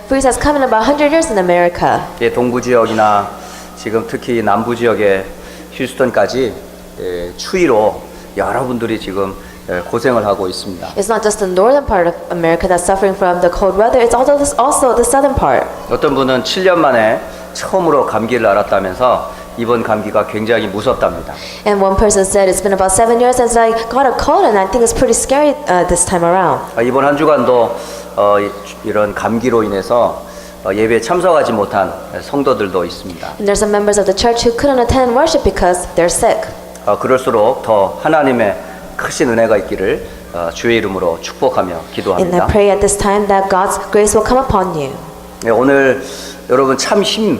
Peace has come in about 100 years in America. 예, 동부 지역이나 지금 특히 남부 지역의 휴스턴까지 추위로 여러분들이 지금 고생을 하고 있습니다. It's not just the northern part of America that's suffering from the cold weather, it's also the southern part. 어떤 분은 7년 만에 처음으로 감기를 앓았다면서 이번 감기가 굉장히 무섭답니다. And one person said it's been about 7 years since I got a cold and I think it's pretty scary this time around. 이번 한 주간도 이런 감기로 인해서 예배에 참석하지 못한 성도들도 있습니다. And there's some members of the church who couldn't attend worship because they're sick. 그럴수록 더 하나님의 크신 은혜가 있기를 주의 이름으로 축복하며 And I 기도합니다. pray at this time that God's grace will come upon you. 네, 오늘 여러분 참 힘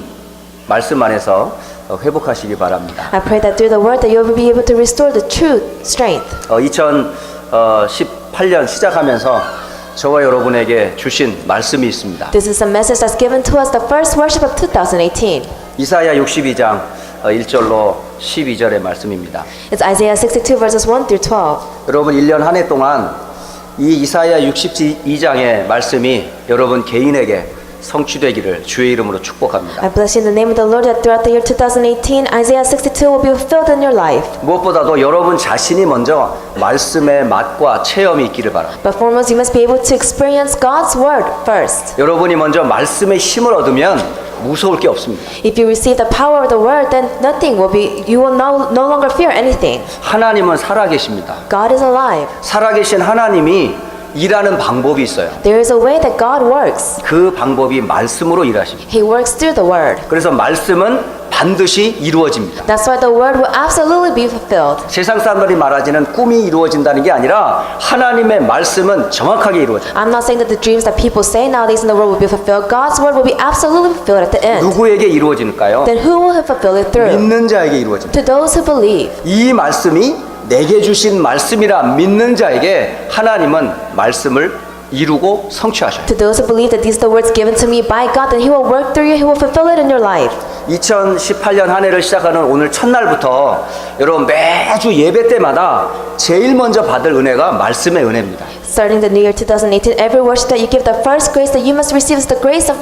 말씀 안에서 회복하시기 바랍니다. I pray that through the word that you will be able to restore the true strength. 2018년 시작하면서 저와 여러분에게 주신 말씀이 있습니다. This is a message that's given to us the first worship of 2018. 이사야 62장 1절로 12절의 말씀입니다. It's Isaiah 62 verses 1 through 12. 여러분 1년 한 해 동안 이 이사야 62장의 말씀이 여러분 개인에게 성취되기를 주의 이름으로 축복합니다. I bless you in the name of the Lord that throughout the year 2018, Isaiah 62 will be fulfilled in your life. 무엇보다도 여러분 자신이 먼저 말씀의 맛과 체험이 있기를 바랍니다. But foremost, you must be able to experience God's word first. 여러분이 먼저 말씀의 힘을 얻으면 무서울 게 없습니다. If you receive the power of the word, then you will no longer fear anything. 하나님은 살아계십니다. God is alive. 살아계신 하나님이 일하는 방법이 있어요. There is a way that God works. 그 방법이 말씀으로 일하십니다. He works through the word. 그래서 말씀은 반드시 이루어집니다. That's why the word will absolutely be fulfilled. 세상 사람들이 말하지는 꿈이 이루어진다는 게 아니라 하나님의 말씀은 정확하게 이루어져요. I'm not saying that the dreams that people say nowadays in the world will be fulfilled. God's word will be absolutely fulfilled at the end. 누구에게 이루어질까요? Then who will fulfill it through? 믿는 자에게 이루어집니다. To those who believe. 이 말씀이 내게 주신 말씀이라 믿는 자에게 하나님은 말씀을 이루고 성취하셔요. To those who believe that these are the words given to me by God, then He will work through you. He will fulfill it in your life. 2018년 한 해를 시작하는 오늘 첫날부터 여러분 매주 예배 때마다 제일 먼저 받을 은혜가 말씀의 은혜입니다. Starting the new year 2018, every worship that you give, the first grace that you must receive is the grace of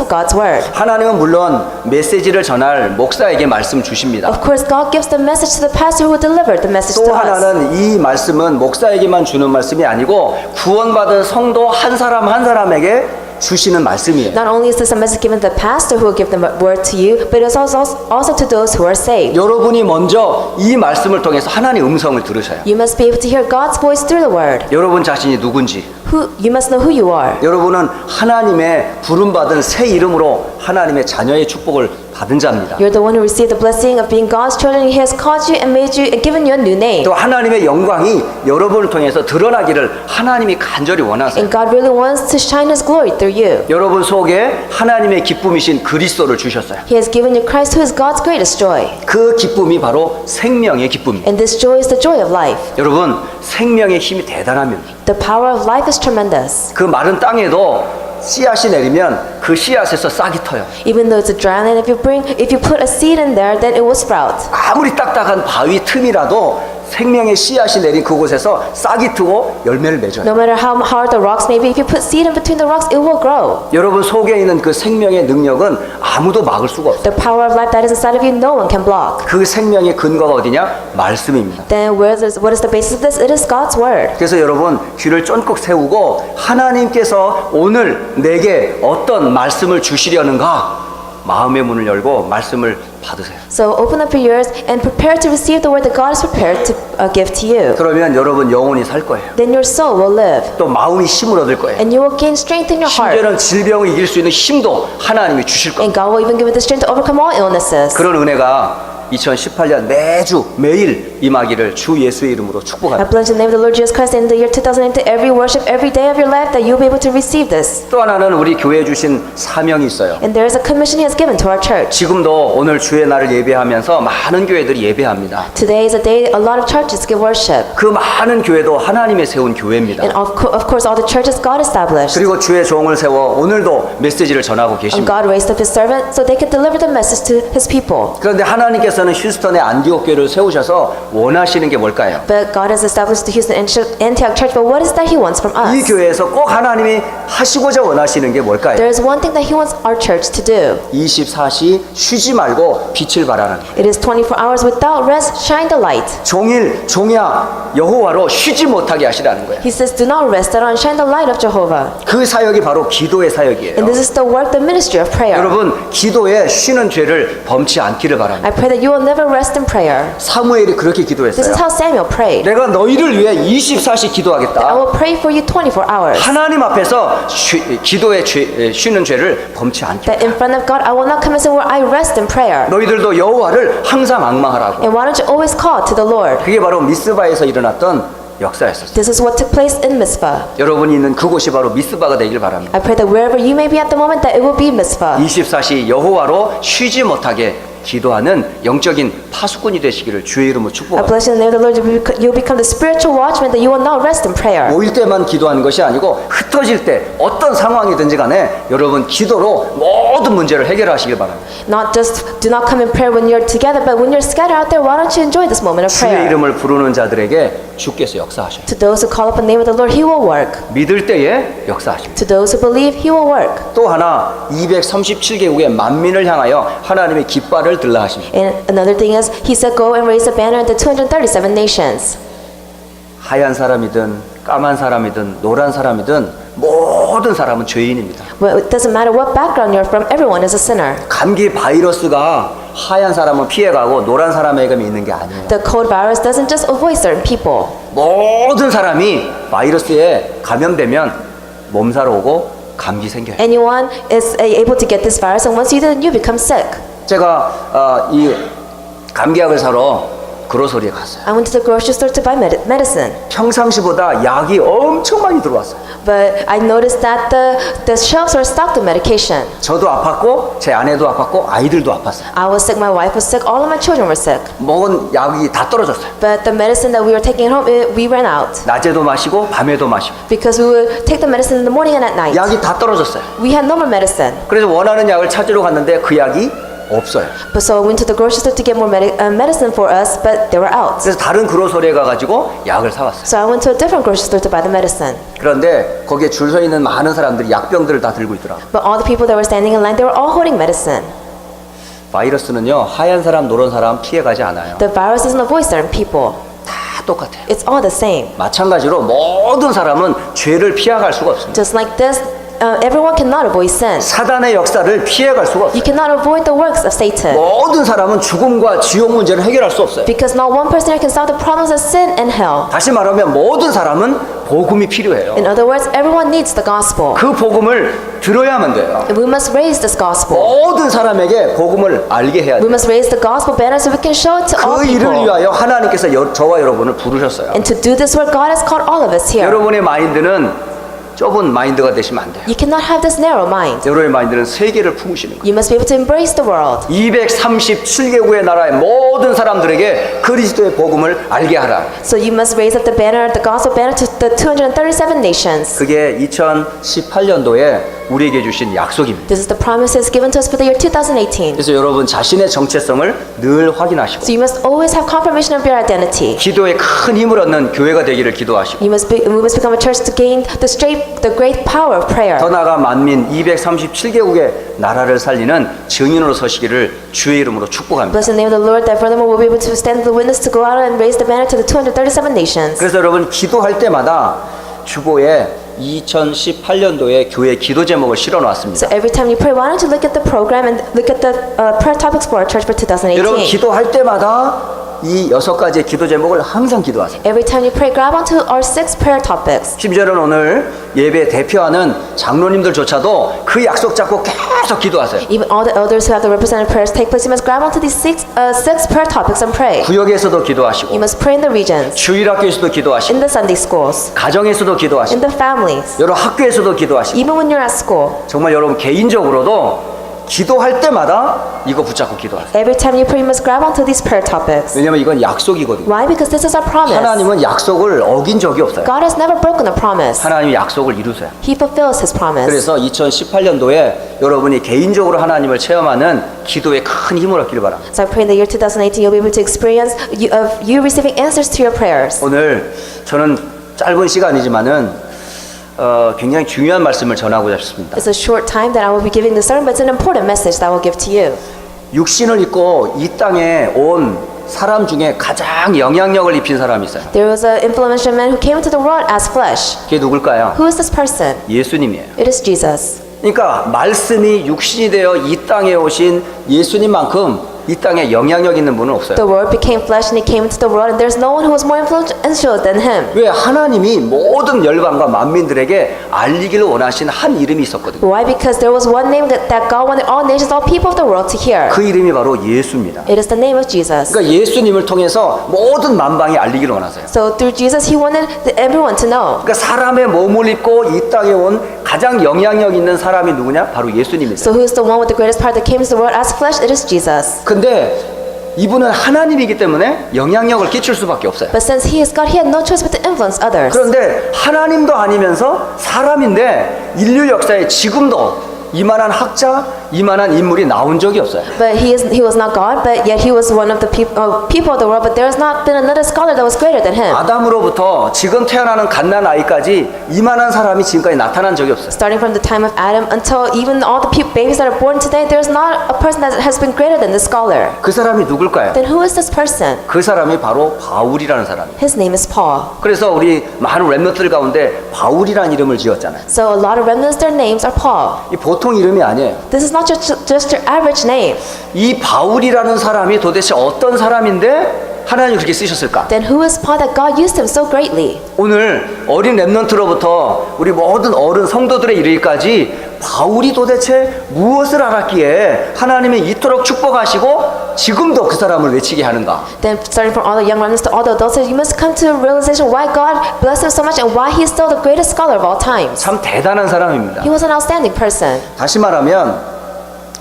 God's word. 하나님은 물론 메시지를 전할 목사에게 말씀 주십니다. Of course, God gives the message to the pastor who will deliver the message 또 to us. 하나는 이 말씀은 목사에게만 주는 말씀이 아니고 구원받은 성도 한 사람 한 사람에게 주시는 말씀이에요. Not only is this a message given to the pastor who will give the word to you, but it's also to those who are saved. 여러분이 먼저 이 말씀을 통해서 하나님의 음성을 들으셔요. You must be able to hear God's voice through the word. 여러분 자신이 누군지, You must know who you are. 여러분은 하나님의 부름받은 새 이름으로 하나님의 자녀의 축복을 받은 자입니다. You're the one who received the blessing of being God's children. He has called you and made you and given you a new name. 또 하나님의 영광이 여러분을 통해서 드러나기를 하나님이 간절히 원하세요. And God really wants to shine His glory through you. 여러분 속에 하나님의 기쁨이신 그리스도를 주셨어요. He has given you Christ who is God's greatest joy. 그 기쁨이 바로 생명의 기쁨입니다. And this joy is the joy of life. 여러분 생명의 힘이 대단합니다. The power of life is tremendous. 그 마른 땅에도 씨앗이 내리면 그 씨앗에서 싹이 터요. Even though it's a dry land, if you put a seed in there, then it will sprout. 아무리 딱딱한 바위 틈이라도 생명의 씨앗이 내린 그곳에서 싹이 트고 열매를 맺어요. No matter how hard the rocks may be, if you put seed in between the rocks, it will grow. 여러분 속에 있는 그 생명의 능력은 아무도 막을 수가 없어요. The power of life that is inside of you, no one can block. 그 생명의 근거가 어디냐? 말씀입니다. Then what is the basis of this? It is God's word. 그래서 여러분 귀를 쫀꼭 세우고 하나님께서 오늘 내게 어떤 말씀을 주시려는가 마음의 문을 열고 말씀을 받으세요. So open up your ears and prepare to receive the word that God is prepared to give to you. 그러면 여러분 영혼이 살 거예요. Then your soul will live. 또 마음이 힘을 얻을 거예요. And you will gain strength in your heart. 심지어는 질병을 이길 수 있는 힘도 하나님이 주실 거예요. And God will even give you the strength to overcome all illnesses. 그런 은혜가 2018년 매주 매일 임하기를 주 예수의 이름으로 I 축복합니다. bless the name of the Lord Jesus Christ in the year 2018. Every worship, every day of your life, that you will be able to receive this. 또 하나는 우리 교회에 주신 사명이 있어요. And there is a commission He has given to our church. 지금도 오늘 주의 날을 예배하면서 많은 교회들이 예배합니다. Today is a day a lot of churches give worship. 그 많은 교회도 하나님의 세운 교회입니다. And of course, all the churches God established. 그리고 주의 종을 세워 오늘도 메시지를 전하고 And 계십니다. God raised up His servant so they could deliver the message to His people. 그런데 하나님께서 하나님께서는 휴스턴의 안디옥 교회를 세우셔서 원하시는 게 뭘까요? But God has established the Houston Antioch Church, but what is that He wants from 이 us? 교회에서 꼭 하나님이 하시고자 원하시는 게 뭘까요? There is one thing that He wants our church to do. 24시 쉬지 말고 빛을 발하는 It is 24 hours without rest, shine the light. 종일 종야 여호와로 쉬지 못하게 하시라는 거예요. He says, do not rest at all, shine the light of Jehovah. 그 사역이 바로 기도의 사역이에요. And this is the work, the ministry of prayer. 여러분 기도에 쉬는 죄를 범치 않기를 바랍니다. I pray that you will never rest in prayer. 사무엘이 그렇게 This 기도했어요. is how Samuel prayed. 내가 너희를 위해 24시 I 기도하겠다. will pray for you 24 hours. 하나님 앞에서 기도에 쉬는 죄를 범치 않게. That in front of God, I will not come and say, where I rest in prayer. 너희들도 여호와를 항상 앙망하라고. And why don't you always call to the Lord? 그게 바로 미스바에서 일어났던 역사였었어요. This is what took place in Mizpah. 여러분이 있는 그곳이 바로 미스바가 되길 바랍니다. I pray that wherever you may be at the moment, that it will be Mizpah. 24시 여호와로 쉬지 못하게 기도하는 영적인 파수꾼이 되시기를 주의 이름으로 I 축복합니다. bless you in the name of the Lord. You will become the spiritual watchman, that you will not rest in prayer. 모일 때만 기도하는 것이 아니고 흩어질 때 어떤 상황이든지 간에 여러분 기도로 모든 문제를 해결하시길 바랍니다. Not just do not come in prayer when you're together, but when you're scattered out there, why don't you enjoy this moment of 주의 prayer? 이름을 부르는 자들에게 주께서 역사하셔요. To those who call upon the name of the Lord, He will work. 믿을 때에 역사하십니다. To those who believe, He will work. 또 하나 237개국의 만민을 향하여 하나님의 깃발을 들라 하십니다. And another thing is, He said, go and raise a banner in the 237 nations. 하얀 사람이든 까만 사람이든 노란 사람이든 모든 사람은 죄인입니다. Well, it doesn't matter what background you're from, everyone is a sinner. 감기 바이러스가 하얀 사람은 피해가고 노란 사람에게 있는 게 아니에요. The cold virus doesn't just avoid certain people. 모든 사람이 바이러스에 감염되면 몸살로 오고 감기 생겨요. Anyone is able to get this virus, and once you do, you become sick. 제가 이 감기약을 사러 그로서리에 갔어요. I went to the grocery store to buy medicine, 평상시보다 약이 엄청 많이 들어왔어요. but I noticed that the shelves were stocked with medication. 저도 아팠고 제 아내도 아팠고 아이들도 아팠어요. I was sick, my wife was sick, all of my children were sick. 먹은 약이 다 떨어졌어요. But the medicine that we were taking home, we ran out. 낮에도 마시고 밤에도 마시고 Because we would take the medicine in the morning and at night. 약이 다 떨어졌어요. We had no more medicine. 그래서 원하는 약을 찾으러 갔는데 그 약이 없어요. But so I went to the grocery store to get more medicine for us, but they were out. 그래서 다른 그로서리에 가가지고 약을 사왔어요. So I went to a different grocery store to buy the medicine. 그런데 거기에 줄 서 있는 많은 사람들이 약병들을 다 들고 있더라고요. But all the people that were standing in line, they were all holding medicine. 바이러스는요 하얀 사람 노란 사람 피해가지 않아요. The virus doesn't avoid certain people. 다 똑같아요. It's all the same. 마찬가지로 모든 사람은 죄를 피해갈 수가 없습니다. Just like this, everyone cannot avoid sin. 사단의 역사를 피해갈 수가 없어요. You cannot avoid the works of Satan. 모든 사람은 죽음과 지옥 문제를 해결할 수 없어요. Because not one person here can solve the problems of sin and hell. 다시 말하면 모든 사람은 복음이 필요해요. In other words, everyone needs the gospel. 그 복음을 들어야만 돼요. And we must raise this gospel. 모든 사람에게 복음을 알게 해야 We 돼요. must raise the gospel banner so we can show it to all 그 일을 people. 위하여 하나님께서 저와 여러분을 부르셨어요. And to do this work, God has called all of us here. 여러분의 마인드는 좁은 마인드가 되시면 안 돼요. You cannot have this narrow mind. 여러분의 마인드는 세계를 품으시는 거예요. You must be able to embrace the world. 237개국의 나라의 모든 사람들에게 그리스도의 복음을 알게 하라. So you must raise up the banner, the gospel banner, to the 237 nations. 그게 2018년도에 우리에게 주신 약속입니다. This is the promises given to us for the year 2018. 그래서 여러분 자신의 정체성을 늘 확인하시고 So you must always have confirmation of your identity. 기도에 큰 힘을 얻는 교회가 되기를 기도하시고 We must become a church to gain the great power of prayer. 더 나아가 만민 237개국의 나라를 살리는 증인으로 서시기를 주의 이름으로 축복합니다. Bless the name of the Lord, that furthermore we'll be able to stand the witness to go out and raise the banner to the 237 nations. 그래서 여러분 기도할 때마다 주보에 2018년도에 교회 기도 제목을 실어 놨습니다. So every time you pray, why don't you look at the program and look at the prayer topics for our church for 여러분 2018? 기도할 때마다 이 6가지의 기도 제목을 항상 기도하세요. Every time you pray, grab onto our 6 prayer topics. 심지어는 오늘 예배 대표하는 장로님들조차도 그 약속 잡고 계속 기도하세요. Even all the elders who have the representative prayers take place, you must grab onto these six prayer topics and pray. 구역에서도 기도하시고 You must pray in the regions, 주일학교에서도 기도하시고 in the Sunday schools, 가정에서도 기도하시고 in the families, 여러 학교에서도 기도하시고 even when you're at school. 정말 여러분 개인적으로도 기도할 때마다 이거 붙잡고 기도하세요. Every time you pray, you must grab onto these prayer topics. 왜냐면 이건 약속이거든요. Why? Because this is our promise. 하나님은 약속을 어긴 적이 없어요. God has never broken a promise. 하나님이 약속을 이루세요. He fulfills His promise. 그래서 2018년도에 여러분이 개인적으로 하나님을 체험하는 기도에 큰 힘을 얻기를 바랍니다. So I pray in the year 2018 you'll be able to experience you receiving answers to your prayers. 오늘 저는 짧은 시간이지만은 굉장히 중요한 말씀을 전하고자 싶습니다. It's a short time that I will be giving the sermon, but it's an important message that I will give to you. 육신을 입고 이 땅에 온 사람 중에 가장 영향력을 입힌 사람이 있어요. There was an influential man who came into the world as flesh. 그게 누굴까요? Who is this person? 예수님이에요. It is Jesus. 그러니까 말씀이 육신이 되어 이 땅에 오신 예수님만큼 이 땅에 영향력 있는 분은 없어요. The Word became flesh and He came into the world, and there's no one who was more influential than Him. 왜? 하나님이 모든 열방과 만민들에게 알리기를 원하신 한 이름이 있었거든요. Why? Because there was one name that God wanted all nations, all people of the world to hear. 그 이름이 바로 예수입니다. It is the name of Jesus. 그러니까 예수님을 통해서 모든 만방이 알리기를 원하세요. So through Jesus, He wanted everyone to know. 그러니까 사람의 몸을 입고 이 땅에 온 가장 영향력 있는 사람이 누구냐? 바로 예수님입니다. So who is the one with the greatest power that came into the world as flesh? It is Jesus. 근데 이분은 하나님이기 때문에 영향력을 끼칠 수밖에 없어요. But since He is God, He had no choice but to influence others. 그런데 하나님도 아니면서 사람인데 인류 역사에 지금도 이만한 학자, 이만한 인물이 나온 적이 없어요. But he was not God, but yet He was one of the people of the world. But there has not been another scholar that was greater than Him. 아담으로부터 지금 태어나는 갓난 아이까지 이만한 사람이 지금까지 나타난 적이 없어요. Starting from the time of Adam until even all the babies that are born today, there's not a person that has been greater than this scholar. 그 사람이 누굴까요? Then who is this person? 그 사람이 바로 바울이라는 사람이에요. His name is Paul. 그래서 우리 많은 렘넌트들 가운데 바울이라는 이름을 지었잖아요. So a lot of remnants, their names are Paul. 이 보통 이름이 아니에요. This is not just your average name. 이 바울이라는 사람이 도대체 어떤 사람인데 하나님이 그렇게 쓰셨을까? Then who is Paul that God used him so greatly? 오늘 어린 렘넌트로부터 우리 모든 어른 성도들의 이르기까지 바울이 도대체 무엇을 알았기에 하나님이 이토록 축복하시고 지금도 그 사람을 외치게 하는가? Then starting from all the young remnants to all the adults, you must come to a realization why God blessed him so much and why he is still the greatest scholar of all times. 참 대단한 사람입니다. He was an outstanding person. 다시 말하면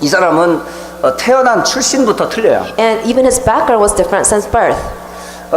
이 사람은 태어난 출신부터 틀려요. And even his background was different since birth.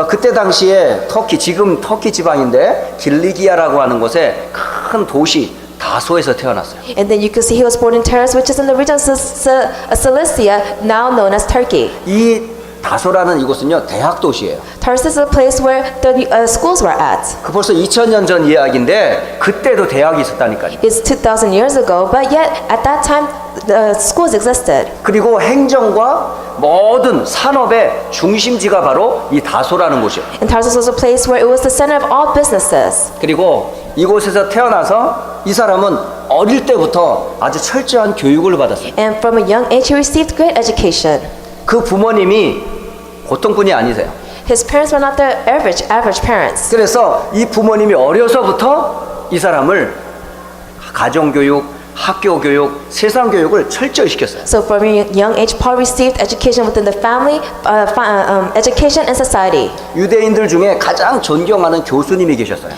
그때 당시에 터키, 지금 터키 지방인데 길리기아라고 하는 곳에 큰 도시 다소에서 태어났어요. And then you can see he was born in Taurus, which is in the region of Cilicia, now known as Turkey. 이 다소라는 이곳은요 대학 도시예요. Tarsus is a place where the schools were at. 그 벌써 2000년 전 이야기인데 그때도 대학이 있었다니까요. It's 2,000 years ago, but yet at that time the schools existed. 그리고 행정과 모든 산업의 중심지가 바로 이 다소라는 곳이에요. And Tarsus was a place where it was the center of all businesses. 그리고 이곳에서 태어나서 이 사람은 어릴 때부터 아주 철저한 교육을 받았어요. And from a young age he received great education. 그 부모님이 보통 분이 아니세요. His parents were not the average parents. 그래서 이 부모님이 어려서부터 이 사람을 가정교육, 학교교육, 세상교육을 철저히 시켰어요. So from a young age, Paul received education within the family, education and society. 유대인들 중에 가장 존경하는 교수님이 계셨어요.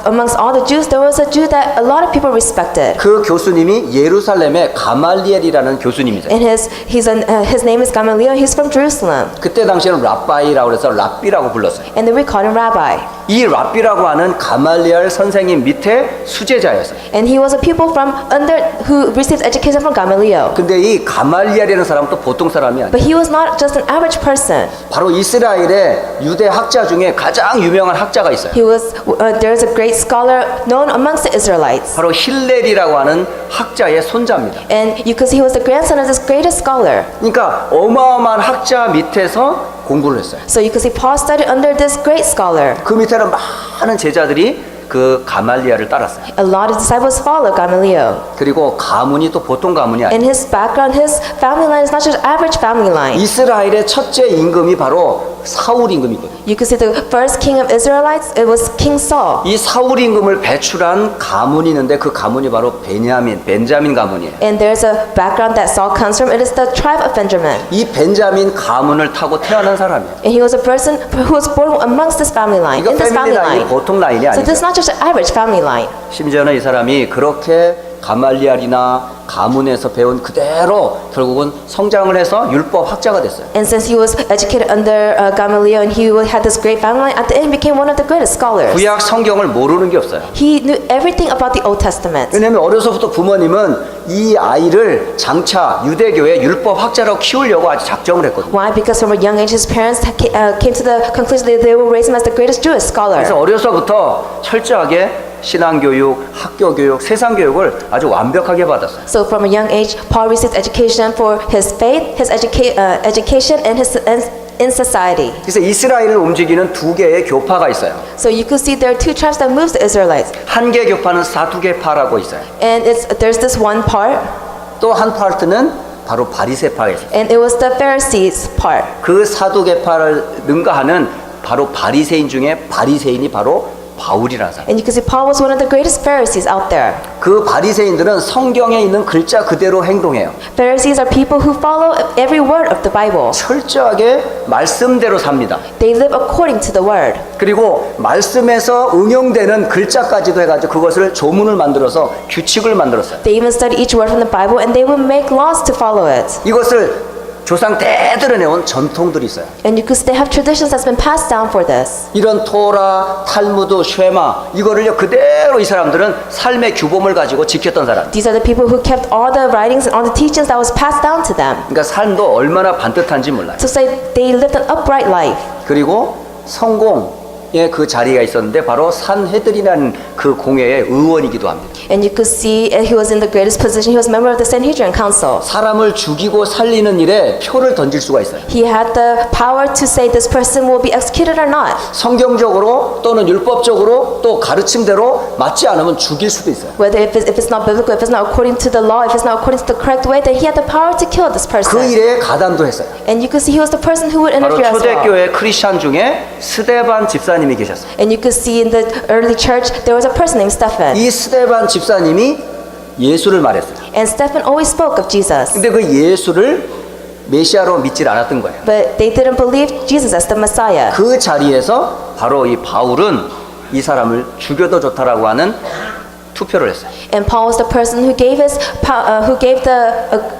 Amongst all the Jews, there was a Jew that a lot of people respected. 그 교수님이 예루살렘의 가말리엘이라는 교수님이세요. And his name is Gamaliel. He's from Jerusalem. 그때 당시에는 랍바이라고 해서 랍비라고 불렀어요. And then we called him Rabbi. 이 랍비라고 하는 가말리엘 선생님 밑에 수제자였어요. And he was a pupil from who received education from Gamaliel. 근데 이 가말리엘이라는 사람은 또 보통 사람이 아니에요. But he was not just an average person. 바로 이스라엘의 유대 학자 중에 가장 유명한 학자가 있어요. There's a great scholar known amongst the Israelites. 바로 힐렐이라고 하는 학자의 손자입니다. And you could see he was the grandson of this greatest scholar. 그러니까 어마어마한 학자 밑에서 공부를 했어요. So you could see Paul studied under this great scholar. 그 밑에는 많은 제자들이 그 가말리엘을 따랐어요. A lot of disciples followed Gamaliel. 그리고 가문이 또 보통 가문이 아니에요. And his background, his family line is not just average family line. 이스라엘의 첫째 임금이 바로 사울 임금이거든요. You could see the first king of Israelites, it was King Saul. 이 사울 임금을 배출한 가문이 있는데 그 가문이 바로 벤자민 가문이에요. And there's a background that Saul comes from. It is the tribe of Benjamin. 이 벤자민 가문을 타고 태어난 사람이에요. And he was a person who was born amongst this family line, 이거 in this 패밀리 family 라인이 line. 보통 라인이 So 아니죠. this is not just an average family line. 심지어는 이 사람이 그렇게 가말리알이나 가문에서 배운 그대로 결국은 성장을 해서 율법 학자가 됐어요. And since he was educated under Gamaliel and he had this great family, at the end became one of the greatest scholars. 구약 성경을 모르는 게 없어요. He knew everything about the Old Testament. 왜냐하면 어려서부터 부모님은 이 아이를 장차 유대교의 율법 학자로 키우려고 아주 작정을 했거든요. Why? Because from a young age, his parents came to the conclusion that they will raise him as the greatest Jewish scholar. 그래서 어려서부터 철저하게 신앙교육, 학교교육, 세상교육을 아주 완벽하게 받았어요. So from a young age, Paul received education for his faith, his education, and his in society. 그래서 이스라엘을 움직이는 두 개의 교파가 있어요. So you could see there are two tribes that moves the Israelites, 한 개 교파는 사두개파라고 있어요. and there's this one part, 또 한 파트는 바로 바리새파가 있어요. and it was the Pharisees part. 그 사두개파를 능가하는 바로 바리새인 중에 바리새인이 바로 바울이라는 사람. And you can see Paul was one of the greatest Pharisees out there. 그 바리새인들은 성경에 있는 글자 그대로 행동해요. Pharisees are people who follow every word of the Bible. 철저하게 말씀대로 삽니다. They live according to the word. 그리고 말씀에서 응용되는 글자까지도 해가지고 그것을 조문을 만들어서 규칙을 만들었어요. They even study each word from the Bible and they will make laws to follow it. 이것을 조상 때들에 내온 전통들이 있어요. And you could they have traditions that's been passed down for this. 이런 토라, 탈무드, 쉐마 이거를요 그대로 이 사람들은 삶의 규범을 가지고 지켰던 사람. These are the people who kept all the writings and all the teachings that was passed down to them. 그러니까 삶도 얼마나 반듯한지 몰라요. So say they lived an upright life. 그리고 성공의 그 자리가 있었는데 바로 산헤드린이라는 그 공회의 의원이기도 합니다. And you could see he was in the greatest position. He was a member of the Sanhedrin Council. 사람을 죽이고 살리는 일에 표를 던질 수가 있어요. He had the power to say this person will be executed or not. 성경적으로 또는 율법적으로 또 가르침대로 맞지 않으면 죽일 수도 있어요. Whether if it's not biblical, if it's not according to the law, if it's not according to the correct way, then he had the power to kill this 그 person. 일에 가담도 했어요. And you could see he was the person who would 바로 interfere as well. 초대교회 크리스찬 중에 스데반 집사님이 계셨어요. And you could see in the early church there was a person named Stephen. 이 스데반 집사님이 예수를 말했어요. And Stephen always spoke of Jesus. 근데 그 예수를 메시아로 믿질 않았던 거예요. But they didn't believe Jesus as the Messiah. 그 자리에서 바로 이 바울은 이 사람을 죽여도 좋다라고 하는 투표를 했어요. And Paul was the person who gave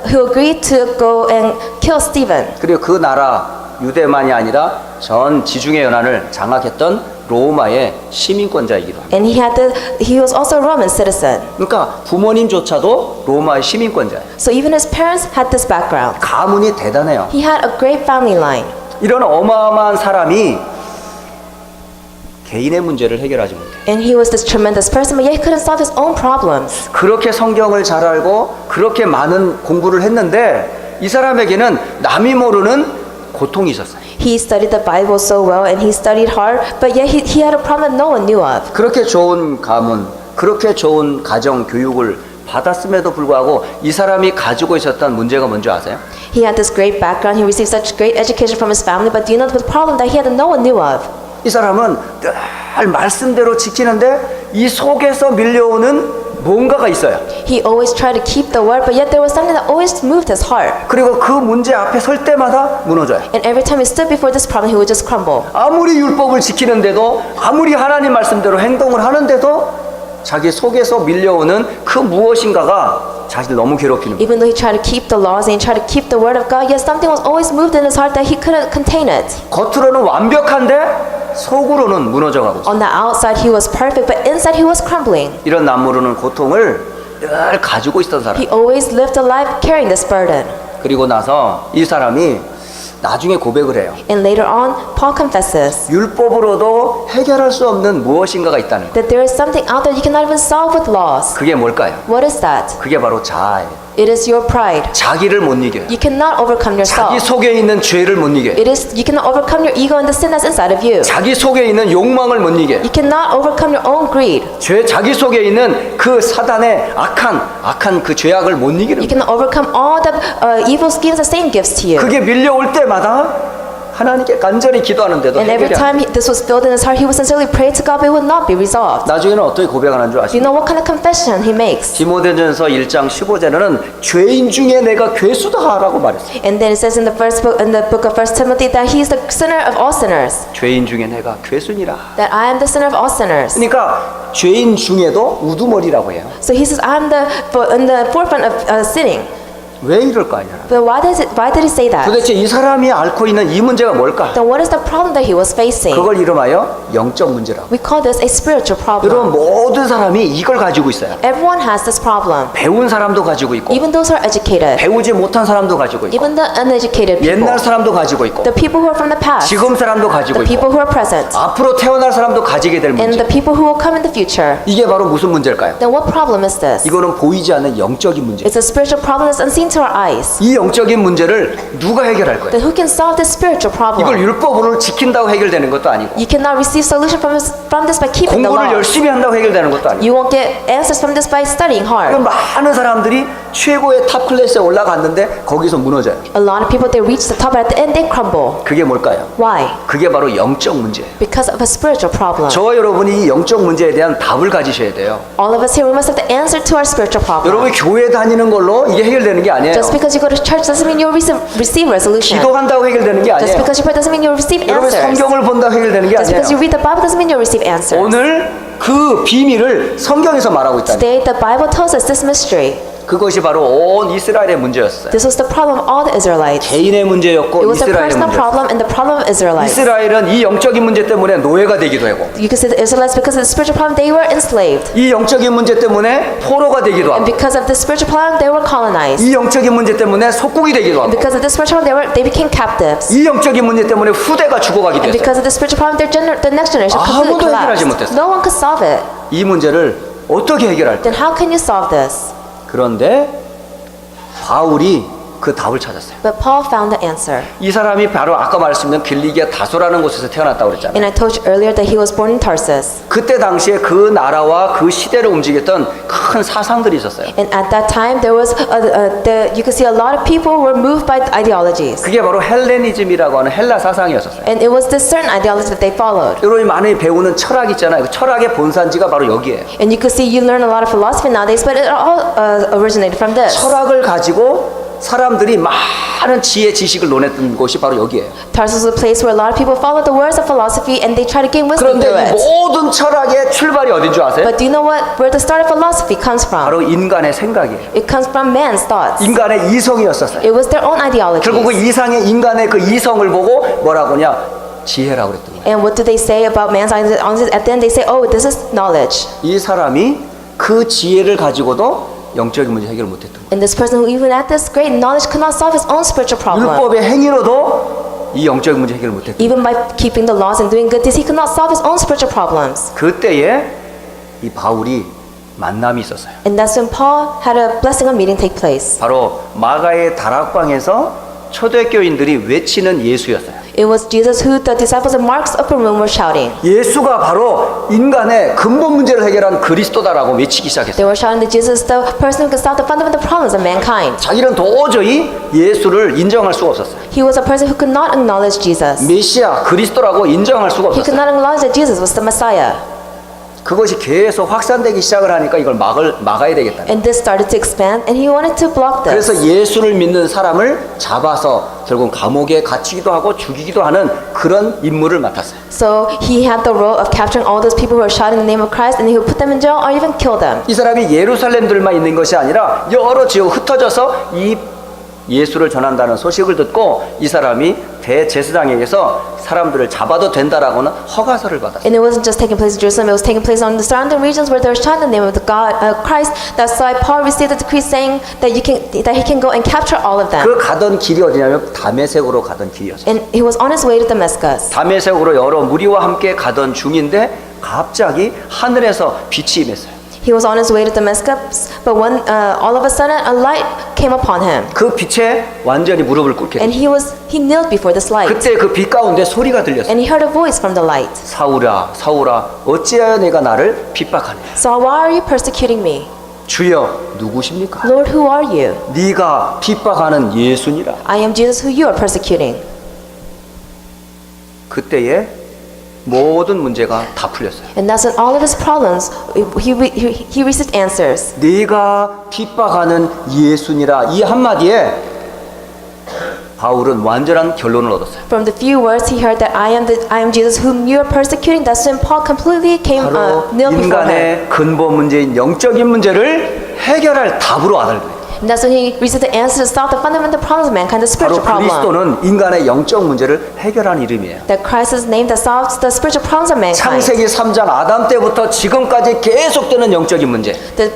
who agreed to go and kill Stephen. 그리고 그 나라 유대만이 아니라 전 지중해 연안을 장악했던 로마의 시민권자이기도 합니다. And he was also a Roman citizen. 그러니까 부모님조차도 로마의 시민권자예요. So even his parents had this background. 가문이 대단해요. He had a great family line. 이런 어마어마한 사람이 개인의 문제를 해결하지 못해요. And he was this tremendous person, but yet he couldn't solve his own problems. 그렇게 성경을 잘 알고 그렇게 많은 공부를 했는데 이 사람에게는 남이 모르는 고통이 있었어요. He studied the Bible so well and he studied hard, but yet he had a problem that no one knew of. 그렇게 좋은 가문, 그렇게 좋은 가정 교육을 받았음에도 불구하고 이 사람이 가지고 있었던 문제가 뭔지 아세요? He had this great background, he received such great education from his family, but do you know the problem that he had that no one knew of? 이 사람은 늘 말씀대로 지키는데 이 속에서 밀려오는 뭔가가 있어요. He always tried to keep the word, but yet there was something that always moved his heart. 그리고 그 문제 앞에 설 때마다 무너져요. And every time he stood before this problem, he would just crumble. 아무리 율법을 지키는데도 아무리 하나님 말씀대로 행동을 하는데도 자기 속에서 밀려오는 그 무엇인가가 자신을 너무 괴롭히는 거예요. Even though he tried to keep the laws and he tried to keep the word of God, yet something was always moved in his heart that he couldn't contain it. 겉으로는 완벽한데 속으로는 무너져가고 있어요. On the outside, he was perfect, but inside, he was crumbling. 이런 남모르는 고통을 늘 가지고 있던 사람. He always lived a life carrying this burden. 그리고 나서 이 사람이 나중에 고백을 해요. And later on, Paul confesses 율법으로도 해결할 수 없는 무엇인가가 있다는 거. that there is something out there you cannot even solve with laws. 그게 뭘까요? What is that? 그게 바로 자아예요. It is your pride. 자기를 못 이겨요. You cannot overcome yourself. 자기 속에 있는 죄를 못 이겨요. You cannot overcome your ego and the sin that's inside of you. 자기 속에 있는 욕망을 못 이겨요. You cannot overcome your own greed. 자기 속에 있는 그 사단의 악한 그 죄악을 못 이기는 You 거예요. cannot overcome all the evil schemes that Satan gives to you. 그게 밀려올 때마다 하나님께 간절히 기도하는데도 And every 해결이 안 time this was filled in his heart, he would sincerely pray to God, but it would not be resolved. 나중에는 어떻게 고백하는 줄 Do you 아십니까? know what kind of confession he makes? 디모데전서 1장 15절에는 죄인 중에 내가 괴수다라고 말했어요. And then it says in the book of 1 Timothy that he is the sinner of all sinners. 죄인 중에 내가 괴수니라. That I am the sinner of all sinners. 그러니까 죄인 중에도 우두머리라고 해요. So he says, I am in the forefront of sinning. 왜 이럴까? But why did he say that? 도대체 이 사람이 앓고 있는 이 문제가 뭘까? Then what is the problem that he was facing? 그걸 이름하여 영적 문제라고. We call this a spiritual 여러분 problem. 모든 사람이 이걸 가지고 있어요. Everyone has this problem. 배운 사람도 가지고 있고 Even those who are educated. 배우지 못한 사람도 가지고 있고 Even the uneducated people. 옛날 사람도 가지고 있고 The people who are from the past. 지금 사람도 가지고 The 있고 people who are present. 앞으로 태어날 사람도 가지게 될 And 문제. the people who will come in the future. 이게 바로 무슨 문제일까요? Then what problem is this? 이거는 보이지 않는 영적인 문제. It's a spiritual problem that's unseen to our eyes. 이 영적인 문제를 누가 해결할 거예요? Then who can solve this spiritual 이걸 problem? 율법으로 지킨다고 해결되는 것도 아니고 You cannot receive solution from this by keeping the 공부를 law. 열심히 한다고 해결되는 것도 아니고 You won't get answers from this by studying hard. 많은 사람들이 최고의 탑 클래스에 올라갔는데 거기서 무너져요. A lot of people, they reach the top, but at the end they crumble. 그게 뭘까요? Why? 그게 바로 영적 문제예요. Because of a spiritual problem. 저와 여러분이 이 영적 문제에 대한 답을 가지셔야 돼요. All of us here, we must have the answer to our spiritual problem. 여러분이 교회 다니는 걸로 이게 해결되는 게 아니에요. Just because you go to church doesn't mean you'll receive resolution. 기도한다고 해결되는 게 Just 아니에요. because you pray doesn't mean you'll receive 여러분 answers. 성경을 본다고 해결되는 게 Just because you 아니에요. read the Bible doesn't mean you'll receive answers. 오늘 그 비밀을 성경에서 말하고 있다. Today, the Bible tells us this mystery. 그것이 바로 온 이스라엘의 문제였어요. This was the problem of all the Israelites. 개인의 It 문제였고 was a 이스라엘의 personal 문제였어요. problem and the problem of Israelites. 이스라엘은 이 영적인 문제 때문에 노예가 되기도 하고 You can say the Israelites, because of the spiritual problem, they were enslaved. 이 영적인 문제 때문에 포로가 되기도 And 하고 because of the spiritual problem, they were colonized. 이 영적인 문제 때문에 속국이 되기도 하고 And because of the spiritual problem, they became captives. 이 영적인 문제 때문에 후대가 죽어가게 And 됐어요. because of the spiritual problem, the next generation completely 아무도 해결하지 collapsed. 못했어요. No one could solve it. 이 문제를 어떻게 해결할까? Then how can you solve this? 그런데 바울이 그 답을 찾았어요. But Paul found the answer. 이 사람이 바로 아까 말씀드린 길리기아 다소라는 곳에서 태어났다고 그랬잖아요. And I told you earlier that he was born in Tarsus. 그때 당시에 그 나라와 그 시대를 움직였던 큰 사상들이 있었어요. And at that time, there was you could see a lot of people were moved by ideologies. 그게 바로 헬레니즘이라고 하는 헬라 사상이었었어요. And it was this certain ideology that they followed. 여러분이 많이 배우는 철학 있잖아요. 그 철학의 본산지가 바로 여기예요. And you could see you learn a lot of philosophy nowadays, but it all originated from this. 철학을 가지고 사람들이 많은 지혜 지식을 논했던 곳이 바로 여기예요. Tarsus was a place where a lot of people followed the words of philosophy and they try to gain wisdom 그런데 through 이 it. 모든 철학의 출발이 어딘 줄 아세요? But do you know where the start of philosophy comes from? 바로 인간의 생각이에요. It comes from man's thoughts. 인간의 이성이었었어요. It was their own ideologies. 결국 그 이상의 인간의 그 이성을 보고 뭐라고 하냐? 지혜라고 그랬던 거예요. And what do they say about man's ideologies? At the end, they say, "Oh, this is knowledge." 이 사람이 그 지혜를 가지고도 영적인 문제 해결을 못했던 거예요. And this person who even at this great knowledge could not solve his own spiritual problem. 율법의 행위로도 이 영적인 문제 해결을 못했던 거예요. Even by keeping the laws and doing good deeds, he could not solve his own spiritual problems. 그때에 이 바울이 만남이 있었어요. And that's when Paul had a blessing of meeting take place. 바로 마가의 다락방에서 초대교인들이 외치는 예수였어요. It was Jesus who the disciples in Mark's upper room were shouting. 예수가 바로 인간의 근본 문제를 해결한 그리스도다라고 외치기 시작했어요. They were shouting that Jesus is the person who could solve the fundamental problems of mankind. 자기는 도저히 예수를 인정할 수가 없었어요. He was a person who could not acknowledge Jesus. 메시아 그리스도라고 인정할 수가 He could 없었어요. not acknowledge that Jesus was the Messiah. 그것이 계속 확산되기 시작을 하니까 이걸 막아야 되겠다. And this started to expand, and he wanted to block this. 그래서 예수를 믿는 사람을 잡아서 결국 감옥에 갇히기도 하고 죽이기도 하는 그런 임무를 맡았어요. So he had the role of capturing all those people who were shouting in the name of Christ, and he would put them in jail or even kill them. 이 사람이 예루살렘들만 있는 것이 아니라 여러 지역 흩어져서 이 예수를 전한다는 소식을 듣고 이 사람이 대제사장에게서 사람들을 잡아도 된다라고는 허가서를 받았어요. And it wasn't just taking place in Jerusalem, it was taking place on the surrounding regions where they were shouting the name of the God, Christ. That's why Paul received a decree saying that he can go and capture all of them. 그 가던 길이 어디냐면 다메섹으로 가던 길이었어요. And he was on his way to Damascus. 다메섹으로 여러 무리와 함께 가던 중인데 갑자기 하늘에서 빛이 임했어요. He was on his way to Damascus, but when all of a sudden a light came upon him, 그 빛에 완전히 무릎을 꿇게 and 됐어요. he knelt before this light, 그때 그 빛 가운데 소리가 들렸어요. and he heard a voice from the light. 사울아 사울아 어찌하여 내가 나를 핍박하느냐. So why are you persecuting me? 주여 누구십니까? Lord, who are you? 네가 핍박하는 예수니라. I am Jesus who you are persecuting. 그때에 모든 문제가 다 풀렸어요. And that's when all of his problems, he received answers. 네가 핍박하는 예수니라 이 한마디에 바울은 완전한 결론을 얻었어요. From the few words he heard that I am Jesus whom you are persecuting, that's when Paul completely came 바로 kneel before him. 인간의 근본 문제인 영적인 문제를 해결할 답으로 알아요. And that's when he received the answer to solve the fundamental problems of mankind, the 바로 spiritual problem. 그리스도는 인간의 영적 문제를 해결하는 이름이에요. That Christ is named that solves the spiritual problems of mankind. 창세기 3장 아담 때부터 지금까지 계속되는 영적인 문제. The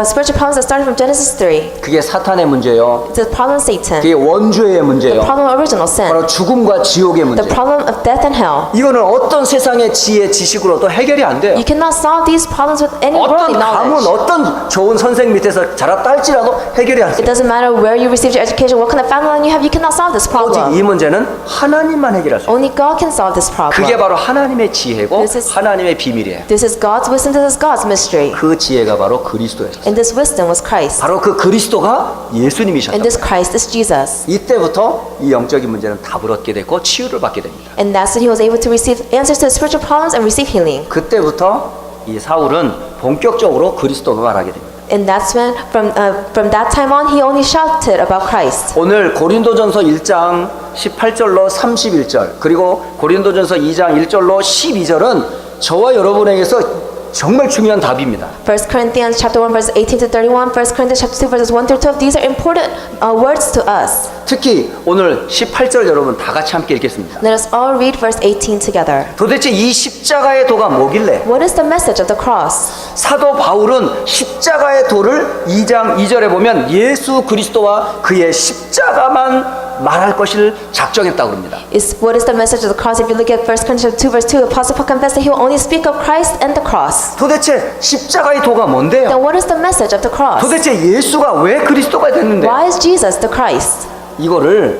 spiritual problems that started from Genesis 3. 그게 사탄의 문제예요. The problem of Satan. 그게 원죄의 The 문제예요. problem of original sin. 바로 죽음과 지옥의 문제. The problem of death and hell. 이거는 어떤 세상의 지혜, 지식으로도 해결이 안 돼요. You cannot solve these problems with any 어떤 worldly 가문, knowledge. 어떤 좋은 선생 밑에서 자랐다 할지라도 해결이 안 It 돼요. doesn't matter where you received your education, what kind of family you have, you cannot solve this 오직 이 problem. 문제는 하나님만 해결할 수 있어요. Only God can solve this 그게 problem. 바로 하나님의 지혜고 This is- 하나님의 비밀이에요. This is God's wisdom, this is God's mystery. 그 지혜가 바로 그리스도예요. And this wisdom was Christ. 바로 그 그리스도가 예수님이셨다. And this Christ is Jesus. 이때부터 이 영적인 문제는 답을 얻게 됐고 치유를 받게 됩니다. And that's when he was able to receive answers to his spiritual problems and receive healing. 그때부터 이 사울은 본격적으로 그리스도를 말하게 됩니다. And that's when, from that time on, he only shouted about Christ. 오늘 고린도전서 1장 18절로 31절 그리고 고린도전서 2장 1절로 12절은 저와 여러분에게서 정말 중요한 답입니다. 1 Corinthians chapter 1 verses 18 to 31, 1 Corinthians chapter 2 verses 1 through 12, these are important words to us. 특히 오늘 18절 여러분 다 같이 함께 읽겠습니다. Let us all read verse 18 together. 도대체 이 십자가의 도가 뭐길래? What is the message of the cross? 사도 바울은 십자가의 도를 2장 2절에 보면 예수 그리스도와 그의 십자가만 말할 것을 작정했다고 합니다. What is the message of the cross? If you look at 1 Corinthians 2 verse 2, Apostle Paul confessed that he will only speak of Christ and the cross. 도대체 십자가의 도가 뭔데요? Then what is the message of the cross? 도대체 예수가 왜 그리스도가 됐는데? Why is Jesus the Christ? 이거를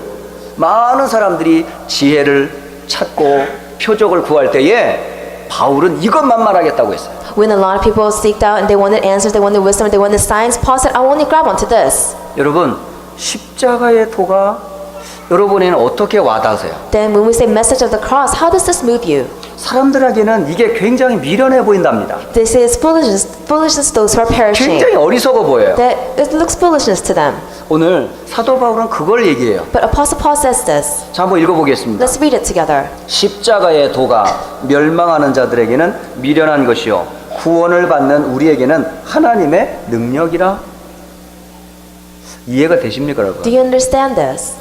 많은 사람들이 지혜를 찾고 표적을 구할 때에 바울은 이것만 말하겠다고 했어요. When a lot of people seeked out and they wanted answers, they wanted wisdom, they wanted science, Paul said, I will only grab onto this. 여러분 십자가의 도가 여러분에는 어떻게 와닿으세요? Then when we say message of the cross, how does this move you? 사람들에게는 이게 굉장히 미련해 보인답니다. This is foolishness to those who are perishing. 굉장히 어리석어 보여요. That it looks foolishness to them. 오늘 사도 바울은 그걸 얘기해요. But Apostle Paul says this. 자, 한번 읽어보겠습니다. Let's read it together. 십자가의 도가 멸망하는 자들에게는 미련한 것이요 구원을 받는 우리에게는 하나님의 능력이라. 이해가 되십니까, 여러분? Do you understand this?